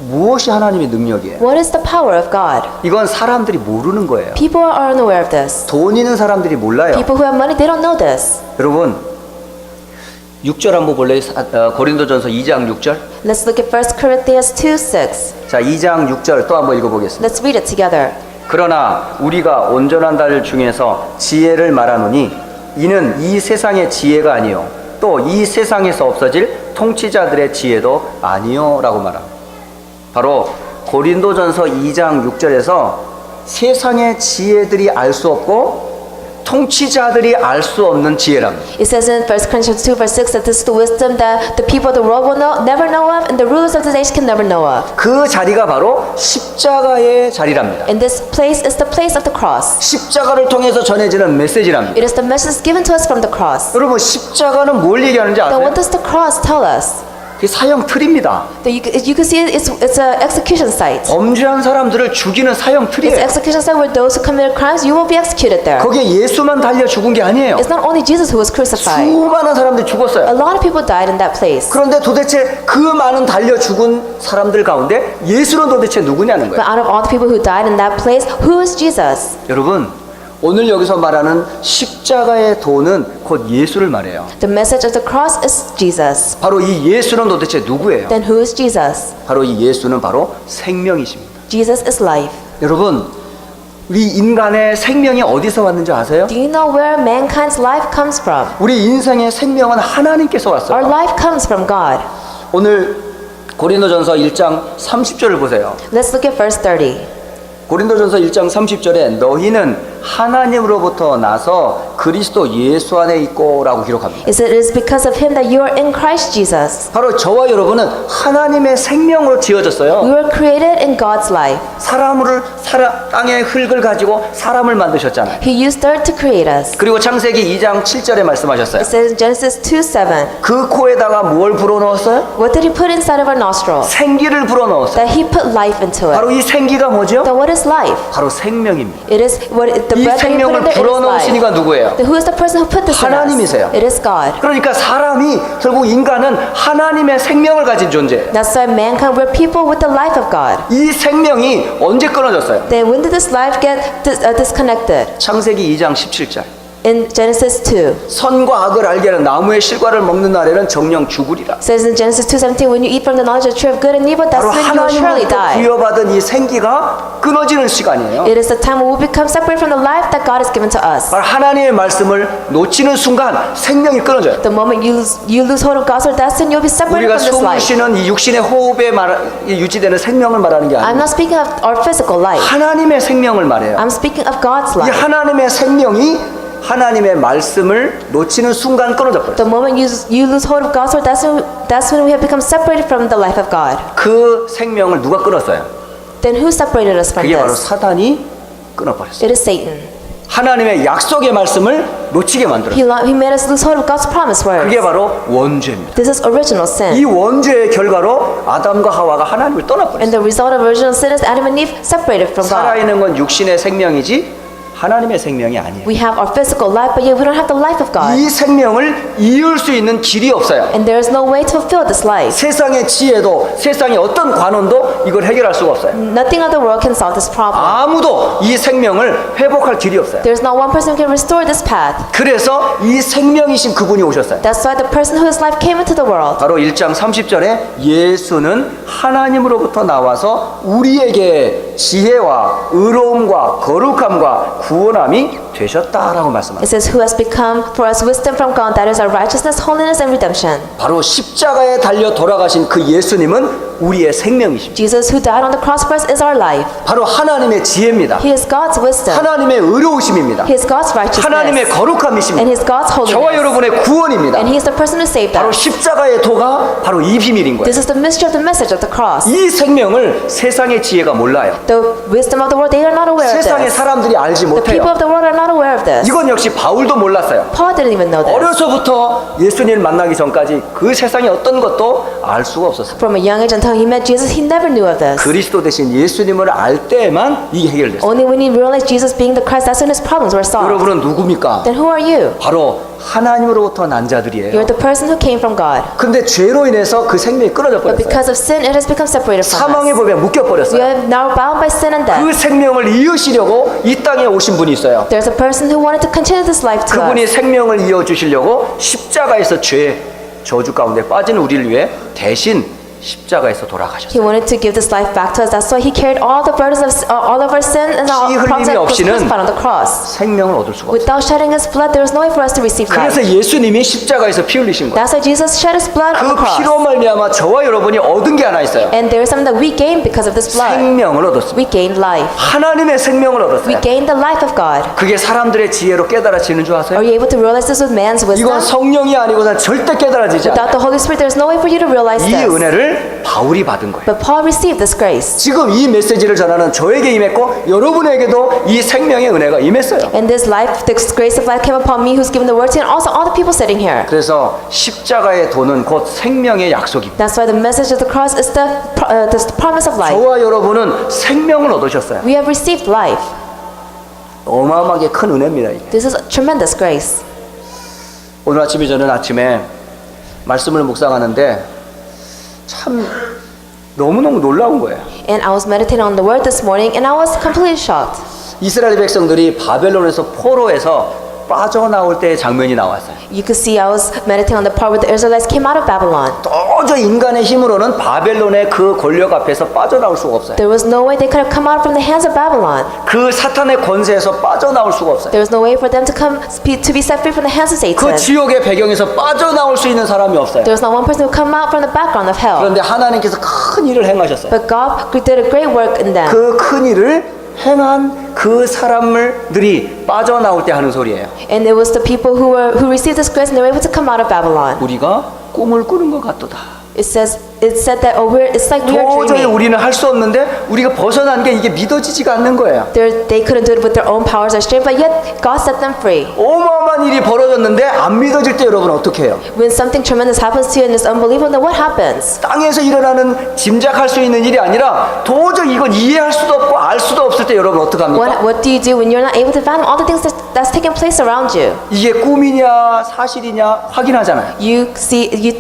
무엇이 하나님의 능력이에요? What is the power of God? 이건 사람들이 모르는 거예요. People are unaware of this. 돈 있는 사람들이 몰라요. People who have money, they don't know this. 여러분 6절 한번 볼래요? 고린도전서 2장 6절. Let's look at 1 Corinthians 2:6. 자, 2장 6절 또 한번 읽어보겠습니다. Let's read it together. 그러나 우리가 온전한 달 중에서 지혜를 말하노니 이는 이 세상의 지혜가 아니요 또 이 세상에서 없어질 통치자들의 지혜도 아니요 라고 말합니다. 바로 고린도전서 2장 6절에서 세상의 지혜들이 알 수 없고 통치자들이 알 수 없는 지혜랍니다. It says in 1 Corinthians 2 verse 6 that this is the wisdom that the people of the world will never know of and the rulers of this age can never know of. 그 자리가 바로 십자가의 자리랍니다. And this place is the place of the cross. 십자가를 통해서 전해지는 메시지랍니다. It is the message given to us from the cross. 여러분 십자가는 뭘 얘기하는지 Then 아세요? what does the cross tell us? 그게 사형 틀입니다. That you can see it's an execution site. 범죄한 사람들을 죽이는 사형 It's an 틀이에요. execution site where those who committed crimes, you will be executed there. 거기에 예수만 달려 죽은 게 아니에요. It's not only Jesus who was crucified. 수많은 사람들이 A 죽었어요. lot of people died in that place. 그런데 도대체 그 많은 달려 죽은 사람들 가운데 예수는 도대체 누구냐는 But 거예요. out of all the people who died in that place, who is Jesus? 여러분 오늘 여기서 말하는 십자가의 도는 곧 예수를 말해요. The message of the cross is Jesus. 바로 이 예수는 도대체 누구예요? Then who is Jesus? 바로 이 예수는 바로 생명이십니다. Jesus is life. 여러분 우리 인간의 생명이 어디서 왔는지 아세요? Do you know where mankind's life comes from? 우리 인생의 생명은 하나님께서 Our 왔어요. life comes from God. 오늘 고린도전서 1장 30절을 보세요. Let's look at verse 30. 고린도전서 1장 30절에 너희는 하나님으로부터 나서 그리스도 예수 안에 있고라고 기록합니다. It is because of him that you are in Christ Jesus. 바로 저와 여러분은 하나님의 생명으로 지어졌어요. We were created in God's life. 땅의 흙을 가지고 사람을 만드셨잖아요. He used dirt to create us. 그리고 창세기 2장 7절에 말씀하셨어요. It says in Genesis 2:7. 그 코에다가 뭘 불어넣었어요? What did he put inside of our nostrils? 생기를 불어넣었어요. That he put life into it. 바로 이 생기가 뭐죠? Then what is life? 바로 생명입니다. It is what the 이 breath that he put 생명을 in there. It is 불어넣으신 life. 이가 누구예요? Then who is the person who put this in us? 하나님이세요. It is God. 그러니까 사람이 결국 인간은 하나님의 생명을 가진 존재예요. That's why mankind were people with the life of God. 이 생명이 언제 끊어졌어요? Then when did this life get disconnected? 창세기 2장 17절. In Genesis 2. 선과 악을 알게 하는 나무의 실과를 먹는 날에는 정령 죽으리라. It says in Genesis 2:17, when you eat from the knowledge of the tree of good and evil, that's 바로 when you will surely 하나님으로부터 die. 부여받은 이 생기가 끊어지는 시간이에요. It is the time when we become separated from the life that God has given to us. 바로 하나님의 말씀을 놓치는 순간 생명이 끊어져요. The moment you lose hold of God's word, that's when you'll be separated 우리가 from this 숨을 life. 쉬는 이 육신의 호흡에 유지되는 생명을 말하는 게 I'm 아니에요. not speaking of our physical life. 하나님의 생명을 말해요. I'm speaking of God's 이 life. 하나님의 생명이 하나님의 말씀을 놓치는 순간 끊어져 버렸어요. The moment you lose hold of God's word, that's when we have become separated from the life of God. 그 생명을 누가 끊었어요? Then who separated us from 그게 바로 this? 사단이 끊어버렸어요. It is Satan. 하나님의 약속의 말씀을 놓치게 만들었어요. He made us lose hold of God's promise words. 그게 바로 원죄입니다. This is original sin. 이 원죄의 결과로 아담과 하와가 하나님을 떠나버렸어요. And the result of original sin is Adam and Eve separated from God. 살아있는 건 육신의 생명이지 하나님의 생명이 아니에요. We have our physical life, but yet we don't have the life of God. 이 생명을 이을 수 있는 길이 없어요. And there is no way to fulfill this life. 세상의 지혜도 세상의 어떤 관원도 이걸 해결할 수가 없어요. Nothing of the world can solve this problem. 아무도 이 생명을 회복할 길이 없어요. There's not one person who can restore this path. 그래서 이 생명이신 그분이 오셨어요. That's why the person whose life came into the world. 바로 1장 30절에 예수는 하나님으로부터 나와서 우리에게 지혜와 의로움과 거룩함과 구원함이 되셨다라고 말씀합니다. It says, who has become for us wisdom from God, that is our righteousness, holiness, and redemption. 바로 십자가에 달려 돌아가신 그 예수님은 우리의 생명이십니다. Jesus, who died on the cross for us, is our life. 바로 하나님의 지혜입니다. He is God's wisdom. 하나님의 의로우심입니다. He is God's righteousness. 하나님의 And 거룩함이십니다. He is God's 저와 holiness. 여러분의 구원입니다. And He is the person who saved 바로 us. 십자가의 도가 바로 이 비밀인 거예요. This is the mystery of the message of the cross. 이 생명을 세상의 지혜가 몰라요. The wisdom of the world, they are not aware of 세상의 this. 사람들이 알지 The people 못해요. of the world are not aware of this. 이건 역시 바울도 몰랐어요. Paul didn't even know this. 어려서부터 예수님을 만나기 전까지 그 세상의 어떤 것도 알 수가 없었어요. From a young age until he met Jesus, he never knew of this. 그리스도 대신 예수님을 알 때만 이게 해결됐어요. Only when he realized Jesus being the Christ, that's when his problems were solved. 여러분은 누굽니까? Then who are you? 바로 하나님으로부터 난 자들이에요. You're the person who came from God. 근데 죄로 인해서 그 생명이 끊어져 But 버렸어요. because of sin, it has become separated from 사망의 us. 법에 We 묶여버렸어요. are now bound by sin and 그 death. 생명을 이으시려고 이 땅에 오신 분이 있어요. There's a person who wanted to continue this life to 그분이 us. 생명을 이어주시려고 십자가에서 죄 저주 가운데 빠진 우리를 위해 대신 십자가에서 돌아가셨어요. He wanted to give this life back to us. That's why he carried all the burdens of all of our sin and all 피 problems 흘림이 that was 없이는 crucified on the cross. 생명을 얻을 수가 없어요. Without shedding his blood, there is no way for us to receive 그래서 life. 예수님이 십자가에서 피 흘리신 거예요. That's why Jesus shed his blood on 그 the cross. 피로 말미암아 저와 여러분이 얻은 게 하나 있어요. And there is something that we gained because of this blood. 생명을 얻었습니다. We gained life. 하나님의 생명을 We 얻었어요. gained the life of God. 그게 사람들의 지혜로 깨달아지는 줄 아세요? Are you able to realize this with man's wisdom? 이건 성령이 아니고는 절대 깨달아지지 않아요. Without the Holy Spirit, there is no way for you to realize 이 this. 은혜를 바울이 받은 거예요. But Paul received this grace. 지금 이 메시지를 전하는 저에게 임했고 여러분에게도 이 생명의 은혜가 임했어요. And this life, this grace of life came upon me who's given the word to you and also all the people sitting here. 그래서 십자가의 도는 곧 생명의 약속입니다. That's why the message of the cross is the promise of life. 저와 여러분은 생명을 얻으셨어요. We have received life. 어마어마하게 큰 은혜입니다. 이게. This is a tremendous grace. 오늘 아침에 저는 아침에 말씀을 묵상하는데 참 너무너무 놀라운 거예요. And I was meditating on the word this morning and I was completely shocked. 이스라엘 백성들이 바벨론에서 포로에서 빠져나올 때의 장면이 나왔어요. You could see I was meditating on the part where the Israelites came out of Babylon. 도저히 인간의 힘으로는 바벨론의 그 권력 앞에서 빠져나올 수가 없어요. There was no way they could have come out from the hands of Babylon. 그 사탄의 권세에서 빠져나올 수가 없어요. There was no way for them to be set free from the hands of 그 Satan. 지옥의 배경에서 빠져나올 수 있는 사람이 없어요. There was not one person who come out from the background of hell. 그런데 하나님께서 큰 일을 행하셨어요. But God did a great work in them. 그 큰 일을 행한 그 사람들이 빠져나올 때 하는 소리예요. And it was the people who received this grace and they were able to come out of Babylon. 우리가 꿈을 꾸는 것 같도다. It said that it's like we are 도저히 dreaming. 우리는 할 수 없는데 우리가 벗어난 게 이게 믿어지지가 않는 거예요. They couldn't do it with their own powers or strength, but yet God set them free. 어마어마한 일이 벌어졌는데 안 믿어질 때 여러분 어떻게 해요? When something tremendous happens to you and it's unbelievable, then what happens? 땅에서 일어나는 짐작할 수 있는 일이 아니라 도저히 이건 이해할 수도 없고 알 수도 없을 때 여러분 어떡합니까? What do you do when you're not able to fathom all the things that's taking place around you? 이게 꿈이냐 사실이냐 확인하잖아요. You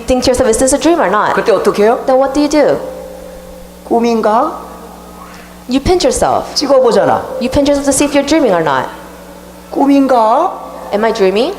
think to yourself, is this a dream or not? 그때 어떻게 해요? Then what do you do? 꿈인가? You pinch yourself. 찍어보잖아. You pinch yourself to see if you're dreaming or not. 꿈인가? Am I dreaming?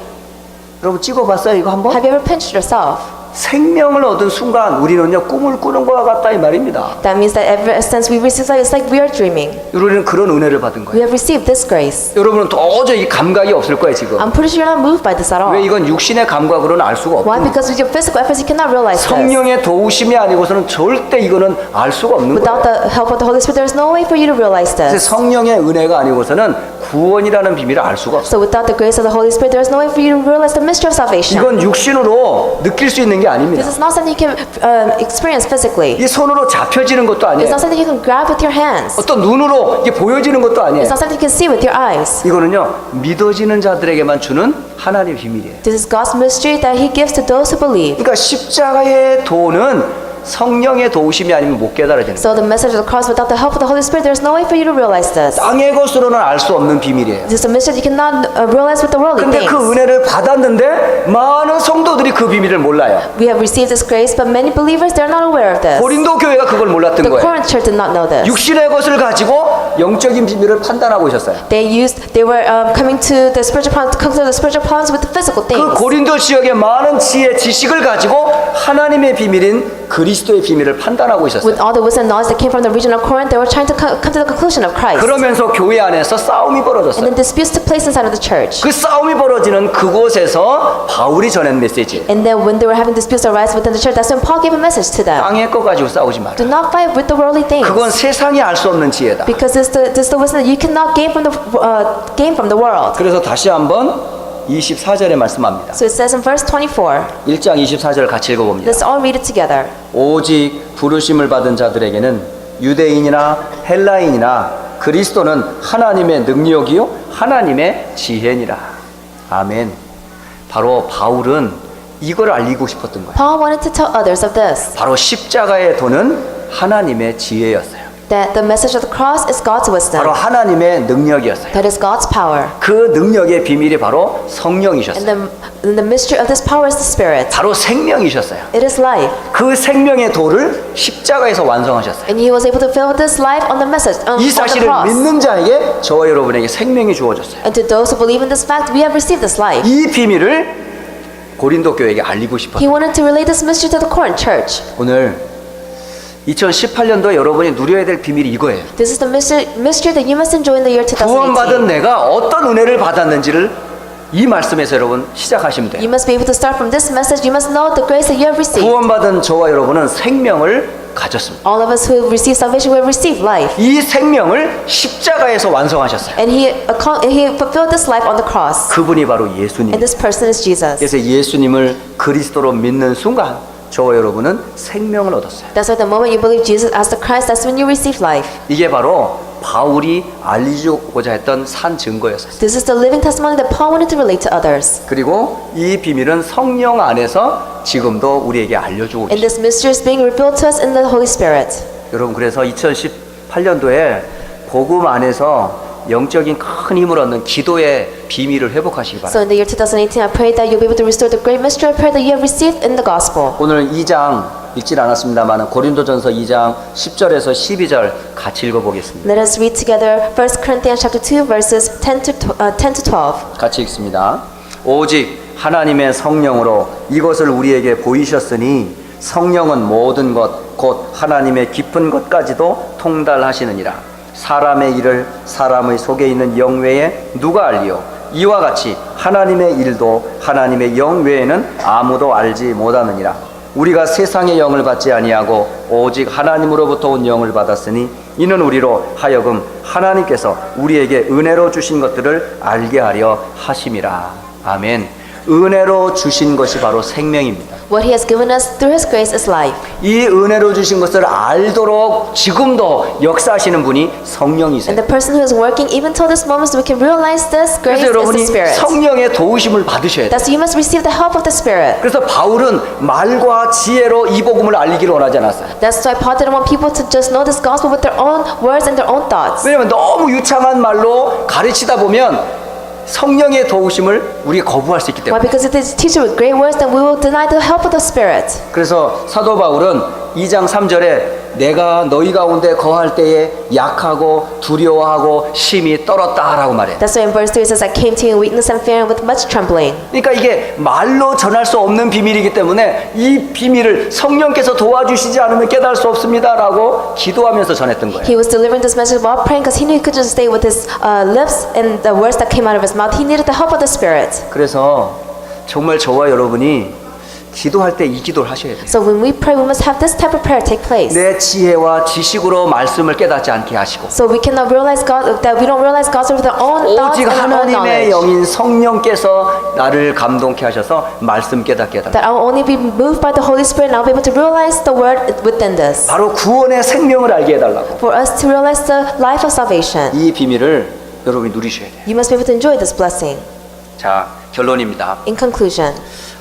여러분 찍어봤어요 이거 한번? Have you ever pinched yourself? 생명을 얻은 순간 우리는요 꿈을 꾸는 것과 같다 이 말입니다. That means that ever since we received life, it's like we are dreaming. 우리는 그런 은혜를 받은 We 거예요. have received this grace. 여러분은 도저히 감각이 없을 거예요 지금. I'm pretty sure you're not moved by this at all. 왜 이건 육신의 감각으로는 알 수가 Why? 없고 Because with your physical efforts, you cannot realize this. 성령의 도우심이 아니고서는 절대 이거는 알 수가 없는 Without 거예요. the help of the Holy Spirit, there is no way for you to realize 그래서 this. 성령의 은혜가 아니고서는 구원이라는 비밀을 알 수가 없어요. So without the grace of the Holy Spirit, there is no way for you to realize the mystery of salvation. 이건 육신으로 느낄 수 있는 게 아닙니다. This is not something you can experience physically. 이 손으로 잡혀지는 것도 It's 아니에요. not something you can grab with your hands. 어떤 눈으로 이게 보여지는 것도 아니에요. It's not something you can see with your eyes. 이거는요 믿어지는 자들에게만 주는 하나님의 비밀이에요. This is God's mystery that He gives to those who believe. 그러니까 십자가의 도는 성령의 도우심이 아니면 못 깨달아지는 거예요. So the message of the cross, without the help of the Holy Spirit, there is no way for you to realize this. 땅의 것으로는 알 수 없는 비밀이에요. This is a mystery you cannot realize with the worldly 근데 things. 그 은혜를 받았는데 많은 성도들이 그 비밀을 몰라요. We have received this grace, but many believers, they're not aware of this. 고린도 교회가 그걸 몰랐던 The 거예요. Corinth church did not know this. 육신의 것을 가지고 영적인 비밀을 판단하고 있었어요. They were coming to the spiritual problems, conclude the spiritual problems with the physical 그 things. 고린도 지역의 많은 지혜, 지식을 가지고 하나님의 비밀인 그리스도의 비밀을 판단하고 있었어요. With all the wisdom and knowledge that came from the region of Corinth, they were trying to come to the conclusion of Christ. 그러면서 교회 안에서 싸움이 And 벌어졌어요. then disputes took place inside of the church. 그 싸움이 벌어지는 그곳에서 바울이 전한 메시지. And then when they were having disputes arise within the church, that's when Paul gave a message to them. 땅의 것 가지고 싸우지 마라. Do not fight with the worldly things. 그건 세상이 알 수 없는 지혜다. Because this is the wisdom that you cannot gain from the world. 그래서 다시 한번 24절에 말씀합니다. So it says in verse 24. 1장 24절 같이 읽어봅니다. Let's all read it together. 오직 부르심을 받은 자들에게는 유대인이나 헬라인이나 그리스도는 하나님의 능력이요 하나님의 지혜니라. 아멘. 바로 바울은 이걸 알리고 싶었던 거예요. Paul wanted to tell others of this. 바로 십자가의 도는 하나님의 지혜였어요. That the message of the cross is God's wisdom. 바로 하나님의 능력이었어요. That is God's power. 그 능력의 비밀이 바로 성령이셨어요. And the mystery of this power is the Spirit. 바로 생명이셨어요. It is life. 그 생명의 도를 십자가에서 완성하셨어요. And He was able to fill this life on the message, 이 on the 사실을 cross. 믿는 자에게 저와 여러분에게 생명이 주어졌어요. And to those who believe in this fact, we have received this life. 이 비밀을 고린도 교회에게 알리고 싶었어요. He wanted to relay this mystery to the Corinth church. 오늘 2018년도에 여러분이 누려야 될 비밀이 이거예요. This is the mystery that you must enjoy in the year 구원받은 2018. 내가 어떤 은혜를 받았는지를 이 말씀에서 여러분 시작하시면 돼요. You must be able to start from this message. You must know the grace that you have received. 구원받은 저와 여러분은 생명을 가졌습니다. All of us who have received salvation, we have received life. 이 생명을 십자가에서 완성하셨어요. And He fulfilled this life on the cross. 그분이 바로 예수님. And this person is Jesus. 그래서 예수님을 그리스도로 믿는 순간 저와 여러분은 생명을 얻었어요. That's why the moment you believe Jesus as the Christ, that's when you receive life. 이게 바로 바울이 알리고자 했던 산 증거였어요. This is the living testimony that Paul wanted to relate to others. 그리고 이 비밀은 성령 안에서 지금도 우리에게 알려주고 And 계십니다. this mystery is being revealed to us in the Holy Spirit. 여러분 그래서 2018년도에 복음 안에서 영적인 큰 힘을 얻는 기도의 비밀을 회복하시기 바랍니다. So in the year 2018, I pray that you'll be able to restore the great mystery of prayer that you have received in the gospel. 오늘 2장 읽질 않았습니다만 고린도전서 2장 10절에서 12절 같이 읽어보겠습니다. Let us read together 1 Corinthians chapter 2 verses 10 to 12. 같이 읽습니다. 오직 하나님의 성령으로 이것을 우리에게 보이셨으니 성령은 모든 것 곧 하나님의 깊은 것까지도 통달하시느니라. 사람의 일을 사람의 속에 있는 영 외에 누가 알리요? 이와 같이 하나님의 일도 하나님의 영 외에는 아무도 알지 못하느니라. 우리가 세상의 영을 받지 아니하고 오직 하나님으로부터 온 영을 받았으니 이는 우리로 하여금 하나님께서 우리에게 은혜로 주신 것들을 알게 하려 하심이라. 아멘. 은혜로 주신 것이 바로 생명입니다. What He has given us through His grace is life. 이 은혜로 주신 것을 알도록 지금도 역사하시는 분이 성령이세요. And the person who is working even till this moment so we can realize this grace 그래서 is the 여러분이 Spirit. 성령의 도우심을 받으셔야 돼요. That's why you must receive the help of the Spirit. 그래서 바울은 말과 지혜로 이 복음을 알리기를 원하지 않았어요. That's why Paul didn't want people to just know this gospel with their own words and their own thoughts. 왜냐하면 너무 유창한 말로 가르치다 보면 성령의 도우심을 우리가 거부할 수 있기 Why? 때문에. Because if they teach you with great words, then we will deny the help of the Spirit. 그래서 사도 바울은 2장 3절에 내가 너희 가운데 거할 때에 약하고 두려워하고 심히 떨었다라고 말해요. That's why in verse 3 it says, I came to you in weakness and fear and with much trembling. 그러니까 이게 말로 전할 수 없는 비밀이기 때문에 이 비밀을 성령께서 도와주시지 않으면 깨달을 수 없습니다라고 기도하면서 전했던 거예요. He was delivering this message while praying because he knew he could just stay with his lips and the words that came out of his mouth. He needed the help of the Spirit. 그래서 정말 저와 여러분이 기도할 때 이 기도를 하셔야 돼요. So when we pray, we must have this type of prayer take place. 내 지혜와 지식으로 말씀을 깨닫지 않게 하시고 So we cannot realize God, that we don't realize God's word with our own thoughts 오직 and our own 하나님의 knowledge. 영인 성령께서 나를 감동케 하셔서 말씀 깨닫게 해달라. That I will only be moved by the Holy Spirit and I'll be able to realize the word within this. 바로 구원의 생명을 알게 해달라고. For us to realize the life of salvation, 이 비밀을 여러분이 누리셔야 돼요. you must be able to enjoy this blessing. 자, 결론입니다. In conclusion,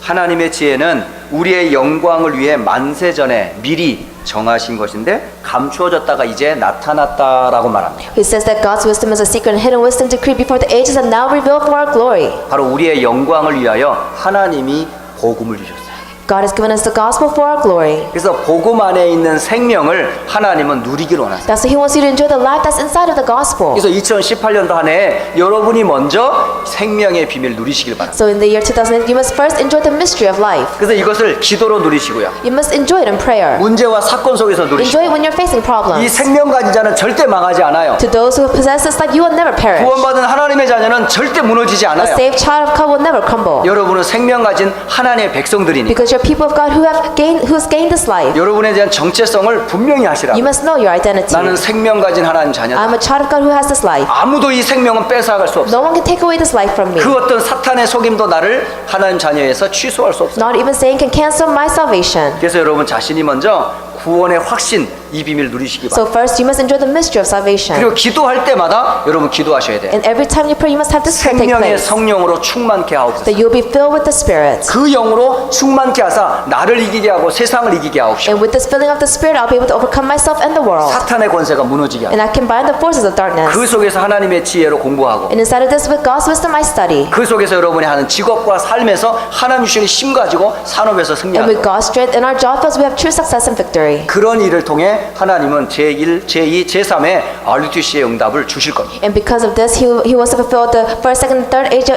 하나님의 지혜는 우리의 영광을 위해 만세 전에 미리 정하신 것인데 감추어졌다가 이제 나타났다라고 말합니다. he says that God's wisdom is a secret and hidden wisdom decreed before the ages and now revealed for our glory. 바로 우리의 영광을 위하여 하나님이 복음을 주셨어요. God has given us the gospel for our glory. 그래서 복음 안에 있는 생명을 하나님은 누리기를 원하세요. That's why He wants you to enjoy the life that's inside of the gospel. 그래서 2018년도 한 해 여러분이 먼저 생명의 비밀 누리시길 바랍니다. So in the year 2008, you must first enjoy the mystery of life. 그래서 이것을 기도로 누리시고요. You must enjoy it in prayer. 문제와 사건 속에서 누리시고 Enjoy it when you're facing 이 problems. 생명 가진 자는 절대 망하지 않아요. To those who possess this life, you will never perish. 구원받은 하나님의 자녀는 절대 무너지지 A 않아요. saved child of God will never crumble. 여러분은 생명 가진 하나님의 백성들이니까 Because you're people of God who's gained this life. 여러분에 대한 정체성을 분명히 하시라. You must know your identity. 나는 생명 가진 하나님 자녀다. I'm a child of God who has this life. 아무도 이 생명은 뺏어갈 수 없어. No one can take away this life from me. 그 어떤 사탄의 속임도 나를 하나님 자녀에서 취소할 수 없어. Not even Satan can cancel my salvation. 그래서 여러분 자신이 먼저 구원의 확신 이 비밀 누리시기 So 바랍니다. first, you must enjoy the mystery of salvation. 그리고 기도할 때마다 여러분 기도하셔야 돼요. And every time you pray, you must have this take 생명의 place. 성령으로 충만케 하옵소서. That you'll be filled with the Spirit. 그 영으로 충만케 하사 나를 이기게 하고 세상을 이기게 하옵시고 And with this filling of the Spirit, I'll be able to overcome myself and the world. 사탄의 권세가 무너지게 하고 And I can bind the forces of darkness. 그 속에서 하나님의 지혜로 공부하고 And inside of this, with God's wisdom, I study. 그 속에서 여러분이 하는 직업과 삶에서 하나님 주시는 힘 가지고 산업에서 And 승리하고 with God's strength in our job fields, we have true success and victory. 그런 일을 통해 하나님은 제1, 제2, 제3의 RUTC의 응답을 주실 겁니다. And because of this, He wants to fulfill the first, second, and third age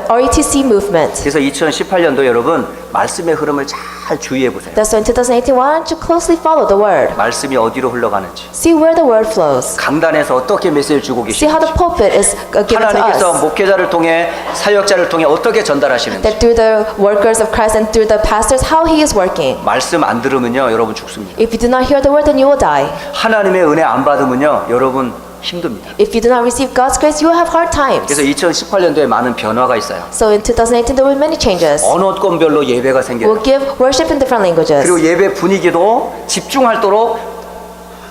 RETC movement. 그래서 2018년도 여러분 말씀의 흐름을 잘 주의해 보세요. That's why in 2018, why don't you closely follow the Word? 말씀이 어디로 흘러가는지 See where the Word flows. 강단에서 어떻게 메시지를 주고 See how the 계시는지 pulpit is given to 하나님께서 us. 목회자를 통해 사역자를 통해 어떻게 전달하시는지 That through the workers of Christ and through the pastors, how He is working. 말씀 안 들으면요 여러분 죽습니다. If you do not hear the Word, then you will die. 하나님의 은혜 안 받으면요 여러분 힘듭니다. If you do not receive God's grace, you will have hard times. 그래서 2018년도에 많은 변화가 있어요. So in 2018, there were many changes. 언어권별로 예배가 생겨요. We'll give worship in different languages. 그리고 예배 분위기도 집중하도록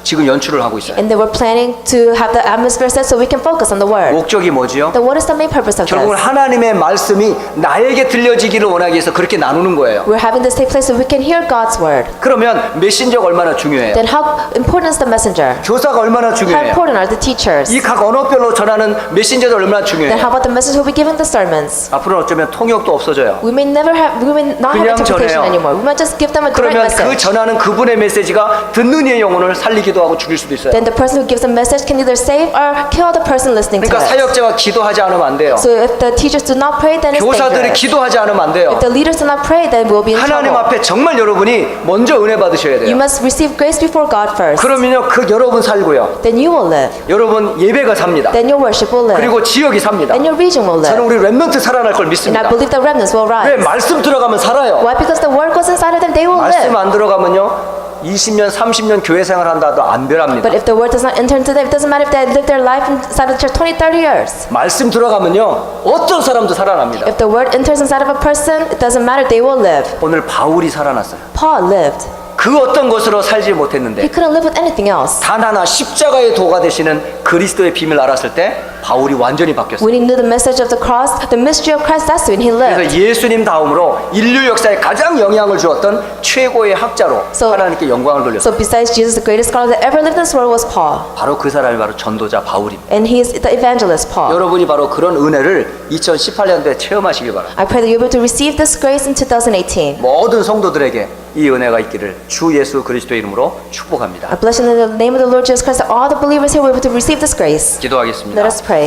지금 연출을 하고 있어요. And they were planning to have the atmosphere set so we can focus on the Word. 목적이 뭐지요? Then what is the main purpose of 결국은 this? 하나님의 말씀이 나에게 들려지기를 원하기 위해서 그렇게 나누는 거예요. We're having this take place so we can hear God's Word. 그러면 메신저가 얼마나 중요해요? Then how important is the messenger? 교사가 얼마나 How 중요해요? important are the teachers? 이 각 언어별로 전하는 메신저도 얼마나 Then 중요해요? how about the message who will be giving the sermons? 앞으로는 어쩌면 통역도 없어져요. We may not have 그냥 interpretation 전해요. anymore. We might just give them a direct 그러면 그 message. 전하는 그분의 메시지가 듣는 이의 영혼을 살리기도 하고 죽일 수도 있어요. Then the person who gives the message can either save or kill the person listening to 그러니까 it. 사역자가 기도하지 않으면 안 돼요. So if the teachers do not pray, then it's 교사들이 dangerous. 기도하지 않으면 안 돼요. If the leaders do not pray, then we'll be in 하나님 trouble. 앞에 정말 여러분이 먼저 은혜 받으셔야 You 돼요. must receive grace before God first. 그러면요 그 여러분 살고요. Then you will live. 여러분 예배가 삽니다. Then your worship will live. 그리고 지역이 삽니다. Then your region will 저는 live. 우리 렘넌트 살아날 걸 And I 믿습니다. believe the remnants will 왜 rise. 말씀 들어가면 살아요. Why? Because the word goes inside of them, they will 말씀 live. 안 들어가면요 20년, 30년 교회 생활한다도 안 변합니다. But if the word does not enter into them, it doesn't matter if they live their life inside of the church 20, 30 years. 말씀 들어가면요, 어떤 사람도 살아납니다. If the word enters inside of a person, it doesn't matter, they will live. 오늘 바울이 살아났어요. Paul lived. 그 어떤 것으로 살지 He 못했는데 couldn't live with anything else. 단 하나 십자가의 도가 되시는 그리스도의 비밀을 알았을 때 바울이 완전히 바뀌었어요. When he knew the message of the cross, the mystery of Christ, that's when he 그래서 lived. 예수님 다음으로 인류 역사에 가장 영향을 주었던 최고의 학자로 So- 하나님께 영광을 돌렸어요. So besides Jesus, the greatest scholar that ever lived in this world was Paul. 바로 그 사람이 바로 전도자 바울입니다. And he is the evangelist, Paul. 여러분이 바로 그런 은혜를 2018년도에 체험하시길 바랍니다. I pray that you're able to receive this grace in 2018. 모든 성도들에게 이 은혜가 있기를 주 예수 그리스도의 이름으로 축복합니다. I bless you in the name of the Lord Jesus Christ that all the believers here will be able to receive this grace. 기도하겠습니다. Let us pray.